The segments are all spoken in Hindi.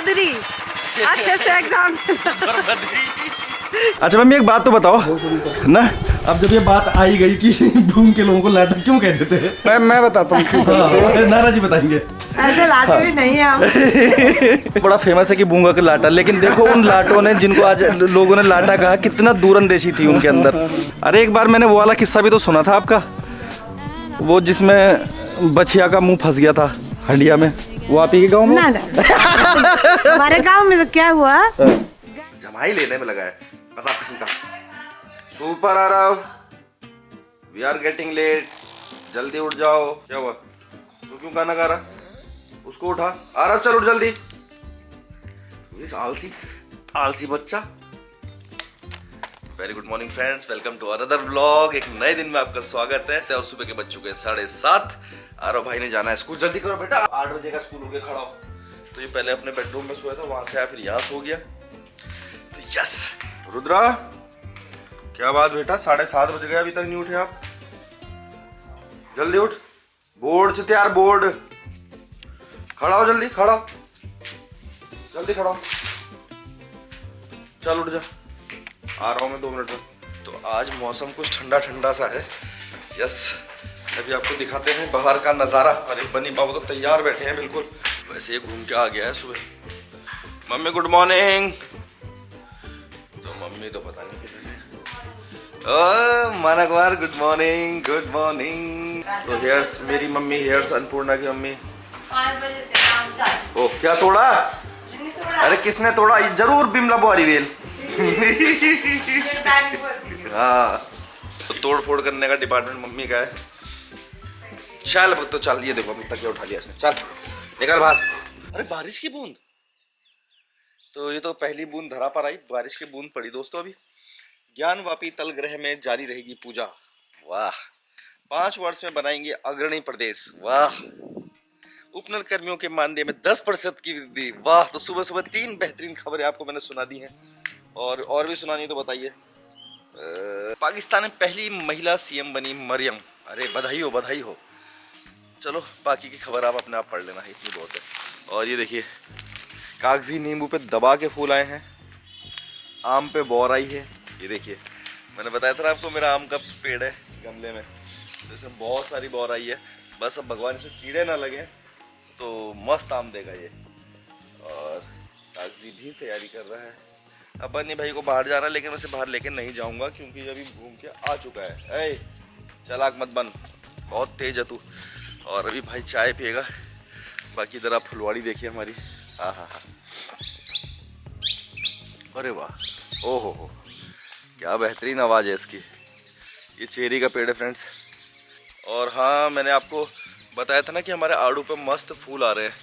बदरी अच्छे से एग्जाम। अच्छा मम्मी एक बात तो बताओ ना, अब जब ये बात आई गई कि भूम के लोगों को लाटा क्यों कह देते हैं, मैं बताता हूँ क्यों। नाना जी बताएंगे। ऐसे लाटे भी नहीं है हम। बड़ा फेमस है कि भूंगा का लाटा, लेकिन देखो उन लाटों ने जिनको आज लोगों ने लाटा कहा कितना दूरंदेशी थी उनके अंदर। अरे एक बार मैंने वो वाला किस्सा भी तो सुना था आपका, वो जिसमें बछिया का मुंह फंस गया था हंडिया में, वो आप ही के गाँव में? हमारे गाँव में तो क्या हुआ, जमाई लेने में लगा है पता किसी का। Super Aarav, we are getting late, जल्दी उठ जाओ। क्या हुआ, तू क्यों गाना गा रहा? उसको उठा। आरव चल उठ जल्दी। इस आलसी आलसी बच्चा। Very good morning friends, welcome to another vlog. एक नए दिन में आपका स्वागत है। और सुबह के बज चुके हैं 7:30। आरव भाई ने जाना है स्कूल, जल्दी करो बेटा, 8 बजे का स्कूल हो गया, खड़ा हो। तो ये पहले अपने बेडरूम में सोया था, वहां से आया फिर यहाँ सो गया। तो यस रुद्रा, क्या बात बेटा, 7:30 बज गए, अभी तक नहीं उठे आप? जल्दी उठ, बोर्ड से तैयार, बोर्ड। खड़ा हो जल्दी, खड़ा हो जल्दी, खड़ा हो, चल उठ जा। आ रहा हूँ मैं 2 मिनट में। तो आज मौसम कुछ ठंडा ठंडा सा है। यस, अभी आपको दिखाते हैं बाहर का नज़ारा। अरे बनी बाबू तो तैयार बैठे हैं बिल्कुल, वैसे ये घूम के आ गया है सुबह। Mummy good morning. तो मम्मी तो पता नहीं किधर है। ओह मानकवार गुड मॉर्निंग, गुड मॉर्निंग। तो हेयर्स मेरी मम्मी, हेयर्स अन्नपूर्णा की मम्मी। 5 बजे से काम चालू। ओह क्या तोड़ा? अरे किसने तोड़ा? जरूर बिमला बुआरी वेल। हाँ, तो तोड़ फोड़ करने का डिपार्टमेंट मम्मी का है। चल तो चल, ये देखो अभी तक उठा लिया इसने, चल निकल बाहर। अरे बारिश की बूंद, तो ये तो पहली बूंद धरा पर आई, बारिश की बूंद पड़ी दोस्तों। अभी ज्ञानवापी तल ग्रह में जारी रहेगी पूजा। वाह, 5 वर्ष में बनाएंगे अग्रणी प्रदेश। वाह, उपनल कर्मियों के मानदेय में 10% की वृद्धि। वाह, तो सुबह सुबह 3 बेहतरीन खबरें आपको मैंने सुना दी हैं, और भी सुनानी तो बताइए। पाकिस्तान में पहली महिला सीएम बनी मरियम। अरे बधाई हो, बधाई हो। चलो बाकी की खबर आप अपने आप पढ़ लेना, इतनी बहुत है। और ये देखिए, कागजी नींबू पे दबा के फूल आए हैं, आम पे बौर आई है। ये देखिए, मैंने बताया था ना आपको, मेरा आम का पेड़ है गमले में, तो इसमें बहुत सारी बौर आई है। बस अब भगवान से कीड़े ना लगे तो मस्त आम देगा ये। और कागजी भी तैयारी कर रहा है। अब बन्नी भाई को बाहर जाना, लेकिन मैं उसे बाहर लेके नहीं जाऊंगा क्योंकि अभी घूम के आ चुका है। ए चलाक मत बन, बहुत तेज है तू। और अभी भाई चाय पिएगा। बाकी इधर आप फुलवाड़ी देखिए हमारी। हाँ हाँ हाँ, अरे वाह, ओ हो, क्या बेहतरीन आवाज़ है इसकी। ये चेरी का पेड़ है फ्रेंड्स। और हाँ, मैंने आपको बताया था ना कि हमारे आड़ू पे मस्त फूल आ रहे हैं,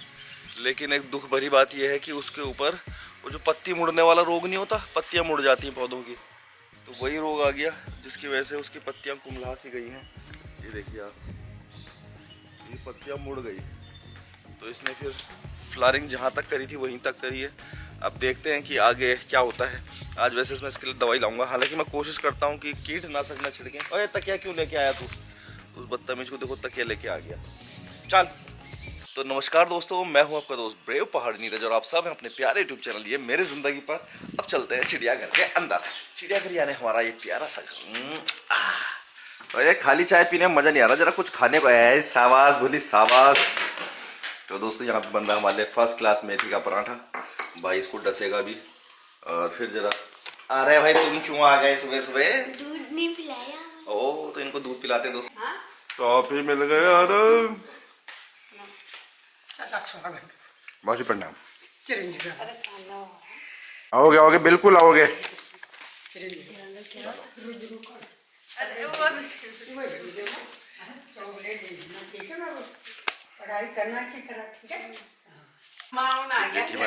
लेकिन एक दुख भरी बात यह है कि उसके ऊपर वो जो पत्ती मुड़ने वाला रोग नहीं होता, पत्तियां मुड़ जाती हैं पौधों की, तो वही रोग आ गया जिसकी वजह से उसकी पत्तियां कुम्हला सी गई हैं। ये देखिए आप, ये पत्तियां मुड़ गई। तो इसने फिर फ्लावरिंग जहाँ तक करी थी वहीं तक करी है। अब देखते हैं कि आगे क्या होता है। आज वैसे इसमें इसके लिए दवाई लाऊंगा, हालांकि मैं कोशिश करता हूँ कि कीटनाशक न छिड़कें। अरे तकिया क्यों लेके आया तू? उस बदतमीज को देखो, तकिया लेके आ गया। चल, तो नमस्कार दोस्तों, मैं हूं आपका दोस्त ब्रेव पहाड़ नीरज, और आप सब हैं अपने प्यारे यूट्यूब चैनल ये मेरे जिंदगी पर। अब चलते हैं चिड़ियाघर के अंदर। चिड़ियाघर यानी हमारा ये प्यारा सा घर। अरे खाली चाय पीने में मजा नहीं आ रहा, जरा कुछ खाने को है। शाबाश बोली, शाबाश। तो दोस्तों यहाँ पे बन रहा है हमारे फर्स्ट क्लास मेथी का पराठा। भाई इसको डसेगा भी। और फिर जरा, अरे भाई तुम क्यों आ गए सुबह सुबह? दूध नहीं पिलाया। ओ, तो इनको दूध पिलाते हैं दोस्तों। टॉफी मिल गए यार। मौसी प्रणाम। आओगे आओगे, बिल्कुल आओगे।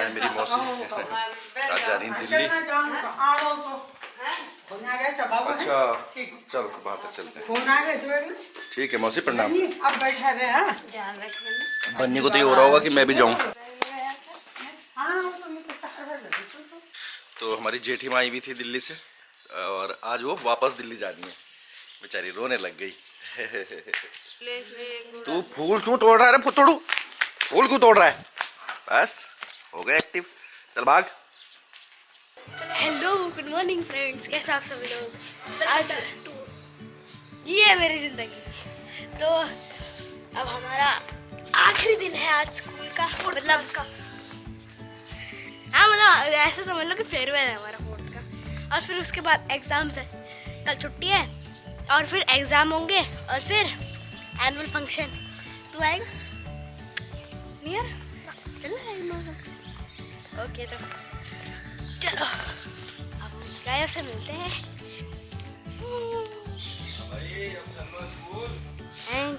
मेरी मौसी राजा दिल्ली। अच्छा चलो तो बाहर तक चलते हैं। ठीक है मौसी प्रणाम। अब बैठा रहे, ध्यान रखना। बन्नी को तो ये हो रहा होगा कि मैं भी जाऊं। तो हमारी जेठी माँ आई भी थी दिल्ली से, और आज वो वापस दिल्ली जानी है। बेचारी रोने लग गई। तू फूल क्यों तोड़ रहा है? फूल क्यों तोड़ रहा है? बस हो गए एक्टिव। चल भाग। हेलो गुड मॉर्निंग फ्रेंड्स, कैसे आप सभी लोग। आज ये है मेरी जिंदगी। तो अब हमारा आखिरी दिन है आज स्कूल का, मतलब उसका हाँ मतलब ऐसा समझ लो कि फेयरवेल है हमारा 4th का। और फिर उसके बाद एग्जाम्स है, कल छुट्टी है और फिर एग्जाम होंगे और फिर एनुअल फंक्शन। तू आएगा नियर? चल ओके तो चलो अब गायब से मिलते हैं।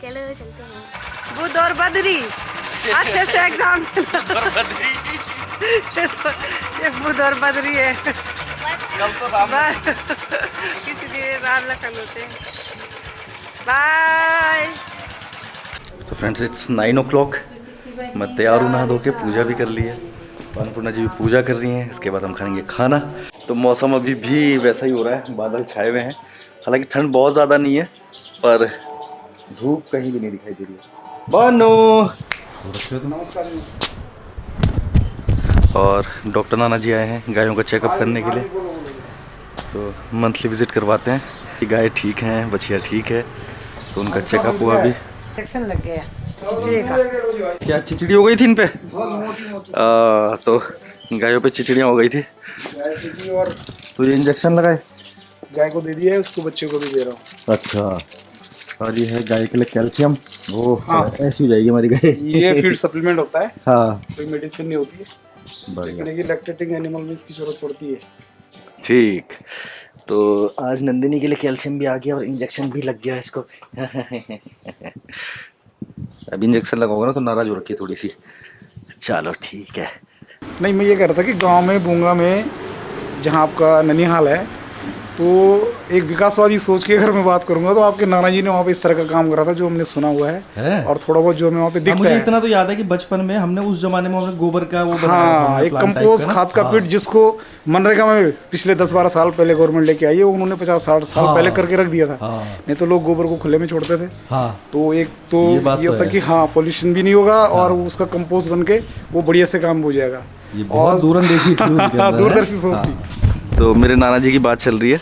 चलो चलते हैं। बुध और बदरी अच्छे से एग्जाम ये बुध और बदरी है। कल तो राम किसी दिन राम लखन होते हैं। बाय। तो फ्रेंड्स इट्स 9 o'clock। मैं तैयार हूँ, नहा धो के पूजा भी कर ली है। अन्नपूर्णा जी भी पूजा कर रही हैं। इसके बाद हम खाएंगे खाना। तो मौसम अभी भी वैसा ही हो रहा है, बादल छाए हुए हैं। हालांकि ठंड बहुत ज़्यादा नहीं है, पर धूप कहीं भी नहीं दिखाई दे रही है। बानो नमस्कार। और डॉक्टर नाना जी आए हैं गायों का चेकअप करने के लिए। तो मंथली विजिट करवाते हैं कि गाय ठीक हैं, बछिया ठीक है। तो उनका चेकअप हुआ अभी। इंजेक्शन लग गया चिचड़ी का। क्या चिचड़ी हो गई थी इन पे? तो गायों पे चिचड़ियाँ हो गई थी। और तो ये इंजेक्शन लगाए गाय को दे दिया है, उसको बच्चे को भी दे रहा हूँ। अच्छा। और ये है गाय के लिए कैल्शियम। वो ऐसी हो जाएगी हमारी गाय। ये फीड सप्लीमेंट होता है, हाँ कोई मेडिसिन नहीं होती है, लेकिन ये लैक्टेटिंग एनिमल में इसकी जरूरत पड़ती है। ठीक। तो आज नंदिनी के लिए कैल्शियम भी आ गया और इंजेक्शन भी लग गया इसको। अब इंजेक्शन लगाओगे ना तो नाराज हो रखी है थोड़ी सी। चलो ठीक है। नहीं, मैं ये कह रहा था कि गांव में बूंगा में जहाँ आपका ननिहाल है, तो एक विकासवादी सोच के अगर मैं बात करूंगा तो आपके नाना जी ने वहाँ पे इस तरह का काम करा था जो हमने सुना हुआ है। और थोड़ा बहुत जो हमें वहाँ पे दिखता मुझे है। इतना तो याद है कि बचपन में हमने उस जमाने में हमने गोबर का वो बनाया था, हाँ, हमने एक plant type कंपोस्ट का ना। खाद का पिट जिसको मनरेगा में पिछले 10-12 साल पहले गवर्नमेंट लेके आई है, वो उन्होंने 50-60 साल पहले करके रख दिया था। नहीं तो लोग गोबर को खुले में छोड़ते थे। हाँ। तो एक तो ये होता कि हाँ पोल्यूशन भी नहीं होगा और उसका कंपोस्ट बन के वो बढ़िया से काम हो जाएगा। ये बहुत दूरंदेशी थी उनके अंदर, है? दूरदर्शी सोच थी। तो मेरे नाना जी की बात चल रही है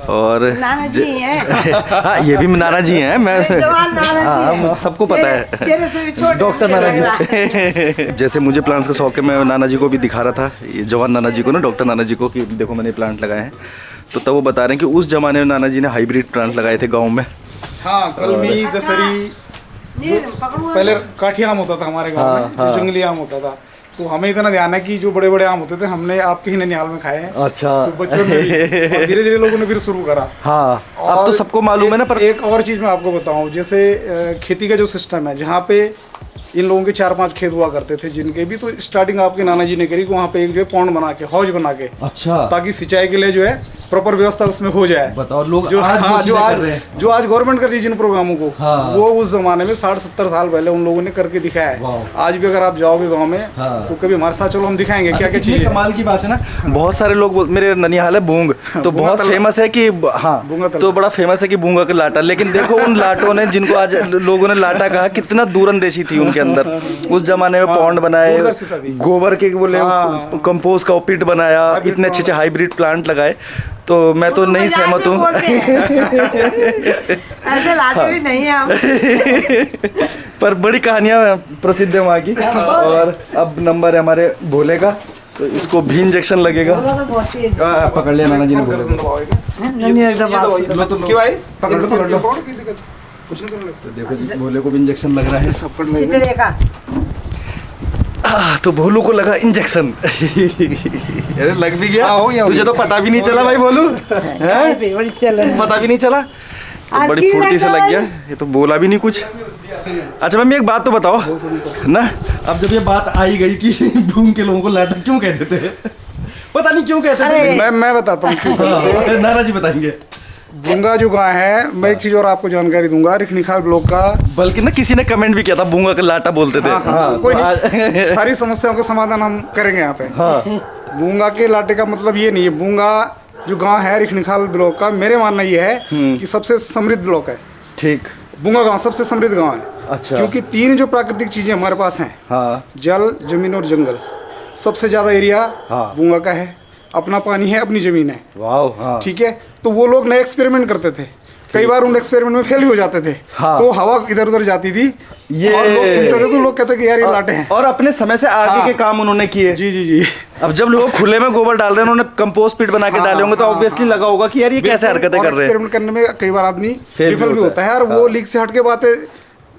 और नाना जी हैं। हाँ ये भी नाना जी हैं। मैं जवान नाना जी हाँ हैं। सबको पता है। तेरे से भी छोटे डॉक्टर नाना जी। जैसे मुझे प्लांट्स का शौक है, मैं नाना जी को भी दिखा रहा था, ये जवान नाना जी को ना, डॉक्टर नाना जी को, कि देखो मैंने प्लांट लगाए हैं। तो तब वो बता रहे हैं कि उस जमाने में नाना जी ने हाइब्रिड प्लांट लगाए थे गाँव में। हाँ, कलमी, दशहरी, पहले काठी आम होता था हमारे गाँव में, जो जंगली आम होता था। तो हमें इतना ध्यान है कि जो बड़े बड़े आम होते थे हमने आपके ही ननिहाल में खाए हैं। अच्छा। बचपन में भी। धीरे धीरे लोगों ने फिर शुरू करा। हाँ अब तो सबको मालूम है ना। पर एक और चीज मैं आपको बताऊं, जैसे खेती का जो सिस्टम है, जहाँ पे इन लोगों के 4-5 खेत हुआ करते थे जिनके भी, तो स्टार्टिंग आपके नाना जी ने करी कि वहाँ पे एक जो है पॉन्ड बना के, हौज बना के, अच्छा, ताकि सिंचाई के लिए जो है प्रॉपर व्यवस्था उसमें हो जाए। बताओ लोग जो आज हाँ, जो कर रहे हैं, जो आज गवर्नमेंट कर रही है जिन प्रोग्रामों को, हाँ। वो उस जमाने में 60-70 साल पहले उन लोगों ने करके दिखाया है। आज भी अगर आप जाओगे गाँव में, हाँ। तो कभी हमारे साथ चलो, हम दिखाएंगे क्या क्या कितनी चीज़। कमाल की बात है ना। बहुत सारे लोग मेरे ननिहाल है बूंग, तो बहुत फेमस है कि हाँ, तो बड़ा फेमस है कि बूंगा का लाटा। लेकिन देखो उन लाटों ने, जिनको आज लोगों ने लाटा कहा, कितना दूरंदेशी थी उनके अंदर। उस जमाने में पॉन्ड बनाए, गोबर के बोले कंपोस्ट का पिट बनाया, इतने अच्छे अच्छे हाइब्रिड प्लांट लगाए। तो मैं तो नहीं सहमत हूँ। ऐसे लाते भी नहीं है हम। पर बड़ी कहानियां प्रसिद्ध है वहाँ की। और अब नंबर है हमारे भोले का, तो इसको भी इंजेक्शन लगेगा। तो बहुत ही पकड़ लिया नाना जी ने भोले को। क्यों भाई, पकड़ लो पकड़ लो। कुछ नहीं करने लगता। तो देखो जी भोले को भी इंजेक्शन लग रहा है। चिचड़े का। तो भोलू को लगा इंजेक्शन। अरे लग भी गया। हो गया। तुझे तो पता भी नहीं चला भाई भोलू, हैं? बड़ी चल रही है। पता भी नहीं चला, तो बड़ी फुर्ती से लग गया। ये तो बोला भी नहीं कुछ। अच्छा मम्मी एक बात तो बताओ ना, अब जब ये बात आई गई कि भूम के लोगों को लाटा क्यों कहते थे, पता नहीं क्यों कहते थे। मैं बताता हूँ क्यों। हाँ, नाना जी बताएंगे। बूंगा जो गाय है, मैं एक चीज और आपको जानकारी दूंगा, रिखनिखाल ब्लॉक का। बल्कि ना किसी ने कमेंट भी किया था, बूंगा का लाटा बोलते थे। हाँ, कोई नहीं, सारी समस्याओं का समाधान हम करेंगे यहाँ पे। बूंगा के लाटे का मतलब ये नहीं है। बूंगा जो गांव है रिखनिखाल ब्लॉक का, मेरे मानना ये है कि सबसे समृद्ध ब्लॉक है। ठीक। बूंगा गांव सबसे समृद्ध गांव है। अच्छा। क्योंकि 3 जो प्राकृतिक चीजें हमारे पास हैं, हाँ। जल, जमीन और जंगल, सबसे ज्यादा एरिया हाँ। बूंगा का है, अपना पानी है, अपनी जमीन है, वाह हाँ ठीक है। तो वो लोग नए एक्सपेरिमेंट करते थे, कई बार उन एक्सपेरिमेंट में फेल भी हो जाते थे। हाँ। तो हवा इधर उधर जाती थी, और लोग सुनते थे तो लोग कहते कि यार ये लाटे हैं। और अपने समय से आगे हाँ। के काम उन्होंने किए। जी जी जी। अब जब लोग खुले में गोबर डाल रहे हैं, उन्होंने कंपोस्ट पिट बना के डाले होंगे, तो ऑब्वियसली लगा होगा कि यार ये कैसे हरकतें कर रहे हैं। एक्सपेरिमेंट करने में कई बार आदमी Fail भी विफल भी होता होता है, और वो लीक से हट के बातें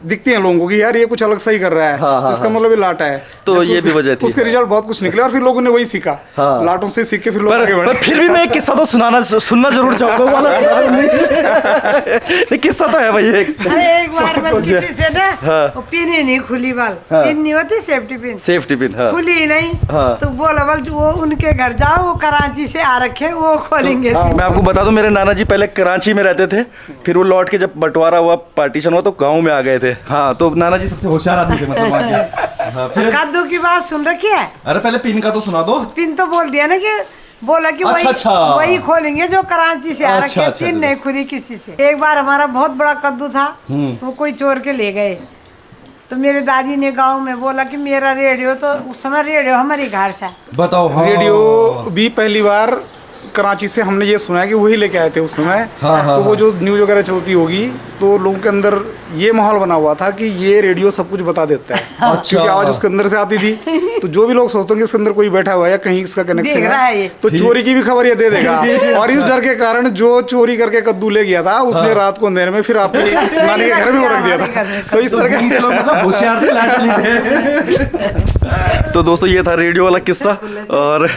दिखती हैं लोगों को कि यार ये कुछ अलग सही कर रहा है, हाँ, हाँ, इसका मतलब ये लाटा है। तो जब ये भी वजह थी। उसके रिजल्ट बहुत कुछ निकले, और फिर लोगों ने वही सीखा। हाँ। लाटों से सीख के फिर लोग आगे पर बढ़े। फिर भी मैं एक किस्सा तो सुनना जरूर चाहूंगा। वो वाला सुना नहीं। किस्सा तो है भाई एक। अरे एक बार मैं किसी से ना वो पिन ही नहीं खुली बाल, पिन नहीं होती सेफ्टी पिन, सेफ्टी पिन। हाँ खुली ही नहीं। हाँ। तो बोला बल वो उनके घर जाओ, वो कराची से आ रखे, वो खोलेंगे पिन। मैं आपको बता दूं, मेरे नाना जी पहले कराची में रहते थे, फिर वो लौट के जब बंटवारा हुआ, पार्टीशन हुआ, तो गांव में आ गए थे। हाँ, तो नाना जी सबसे होशियार आदमी थे मतलब वहाँ के। हाँ, फिर कद्दू की बात सुन रखी है, अरे पहले पिन का तो सुना दो। पिन तो बोल दिया ना कि बोला कि अच्छा, अच्छा। वही खोलेंगे जो कराची से आ अच्छा, रखे, अच्छा, पिन अच्छा। नहीं खुली किसी से। एक बार हमारा बहुत बड़ा कद्दू था, वो कोई चोर के ले गए। तो मेरे दादी ने गांव में बोला कि मेरा रेडियो, तो उस समय रेडियो हमारी घर से। बताओ। हाँ। रेडियो भी पहली बार कराची से हमने ये सुना है कि वही लेके आए थे उस समय। हाँ, तो वो जो न्यूज़ वगैरह चलती होगी, तो लोगों के अंदर ये माहौल बना हुआ था कि ये रेडियो सब कुछ बता देता है। अच्छा। क्योंकि आवाज उसके अंदर से आती थी, तो जो भी लोग सोचते हैं कि इसके अंदर कोई बैठा हुआ है या कहीं इसका कनेक्शन देख रहा है ये। तो चोरी की भी खबर ये दे देगा। और इस डर के कारण जो चोरी करके कद्दू ले गया था, उसने रात को अंधेरे में फिर आपके नानी के घर में वो रख दिया था। तो इस तरह के लोग मतलब होशियार थे, लाडली थे। तो दोस्तों ये था रेडियो वाला किस्सा, और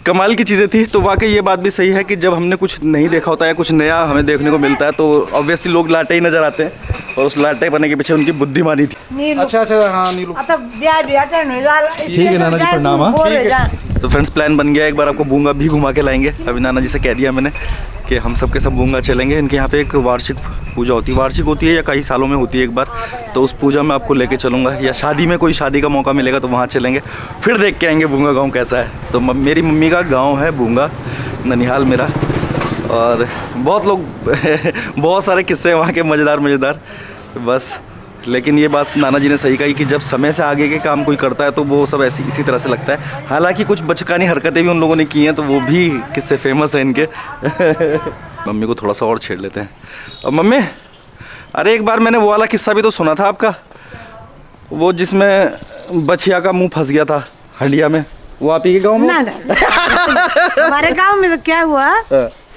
कमाल की चीज़ें थी। तो वाकई ये बात भी सही है कि जब हमने कुछ नहीं देखा होता है, कुछ नया हमें देखने को मिलता है, तो ऑब्वियसली लोग लाटे ही नजर आते हैं, और उस लाटे बनने के पीछे उनकी बुद्धिमानी थी। नीलू अच्छा अच्छा, हाँ नीलू। अच्छा ब्याह भी अटेंड हो जा। ठीक है नाना जी, प्रणाम। हाँ। बोल ठीक है। जा। तो फ्रेंड्स प्लान बन गया, एक बार आपको बूंगा भी घुमा के लाएंगे। अभी नाना जी से कह दिया मैंने कि हम सब के सब बूंगा चलेंगे। इनके यहाँ पे एक वार्षिक पूजा होती है, वार्षिक होती है या कई सालों में होती है एक बार, तो उस पूजा में आपको लेके चलूँगा, या शादी में कोई शादी का मौका मिलेगा तो वहाँ चलेंगे, फिर देख के आएंगे बूंगा गाँव कैसा है। तो मेरी मम्मी का गाँव है बूंगा, ननिहाल मेरा, और बहुत लोग बहुत सारे किस्से हैं वहाँ के, मज़ेदार बस। लेकिन ये बात नाना जी ने सही कही कि जब समय से आगे के काम कोई करता है तो वो सब ऐसी इसी तरह से लगता है। हालांकि कुछ बचकानी हरकतें भी उन लोगों ने की हैं, तो वो भी किस्से फेमस हैं इनके। मम्मी को थोड़ा सा और छेड़ लेते हैं। और मम्मी, अरे एक बार मैंने वो वाला किस्सा भी तो सुना था आपका, वो जिसमें बछिया का मुंह फंस गया था हंडिया में, वो आप ही के गाँव में? ना हमारे गांव में तो क्या हुआ,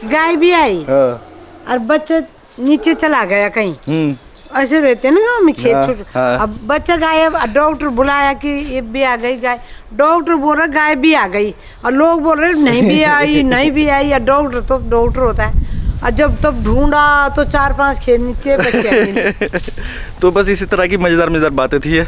गाय भी आई और बच्चा नीचे चला गया कहीं। ऐसे रहते ना गाँव में खेत छोटे। अब बच्चा गायब, डॉक्टर बुलाया कि ये भी आ गई गाय, डॉक्टर बोल रहा गाय भी आ गई, और लोग बोल रहे नहीं भी आई नहीं भी आई, या डॉक्टर तो डॉक्टर होता है। और जब तब ढूंढा तो 4-5 खेत नीचे बच्चे। तो बस इसी तरह की मजेदार बातें थी।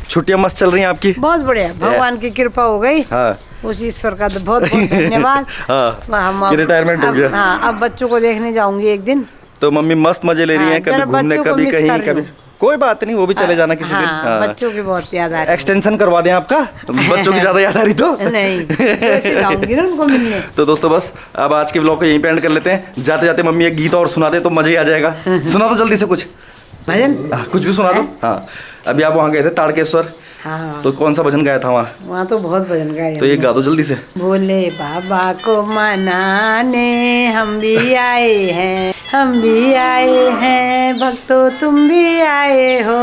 छुट्टियां मस्त चल रही हैं आपकी? बहुत बढ़िया, भगवान की कृपा हो गई। हाँ। उस ईश्वर का तो बहुत बहुत धन्यवाद। हाँ, रिटायरमेंट हो गया। हाँ, अब बच्चों को देखने जाऊंगी एक दिन। तो मम्मी मस्त मजे ले रही हैं, कभी घूमने, कभी कहीं, कभी कोई बात नहीं, वो भी चले जाना किसी दिन। हाँ, बच्चों की बहुत याद आ रही है। एक्सटेंशन करवा दें आपका, बच्चों की ज्यादा याद आ रही तो नहीं, वैसे जाऊंगी ना उनको मिलने। तो दोस्तों बस अब आज के व्लॉग को यहीं पे एंड कर लेते हैं। जाते जाते मम्मी एक गीत और सुना दे तो मजा ही आ जाएगा। सुना दो जल्दी से कुछ भजन। कुछ भी सुना दो। हाँ, अभी आप वहाँ गए थे ताड़केश्वर, हाँ, तो कौन सा भजन गाया था वहाँ? वहाँ तो बहुत भजन गाए। तो ये गा दो जल्दी से। भोले बाबा को मनाने हम भी आए हैं, हम भी आए हैं, भक्तों तुम भी आए हो,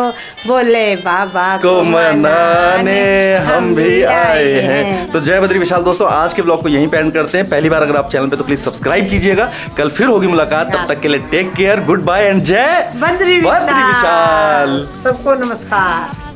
भोले बाबा को मनाने हम भी आए हैं। तो जय बद्री विशाल। दोस्तों आज के ब्लॉग को यहीं पे एंड करते हैं। पहली बार अगर आप चैनल पे तो प्लीज सब्सक्राइब कीजिएगा। कल फिर होगी मुलाकात, तब तक के लिए take care, good bye and जय बद्री विशाल। सबको नमस्कार।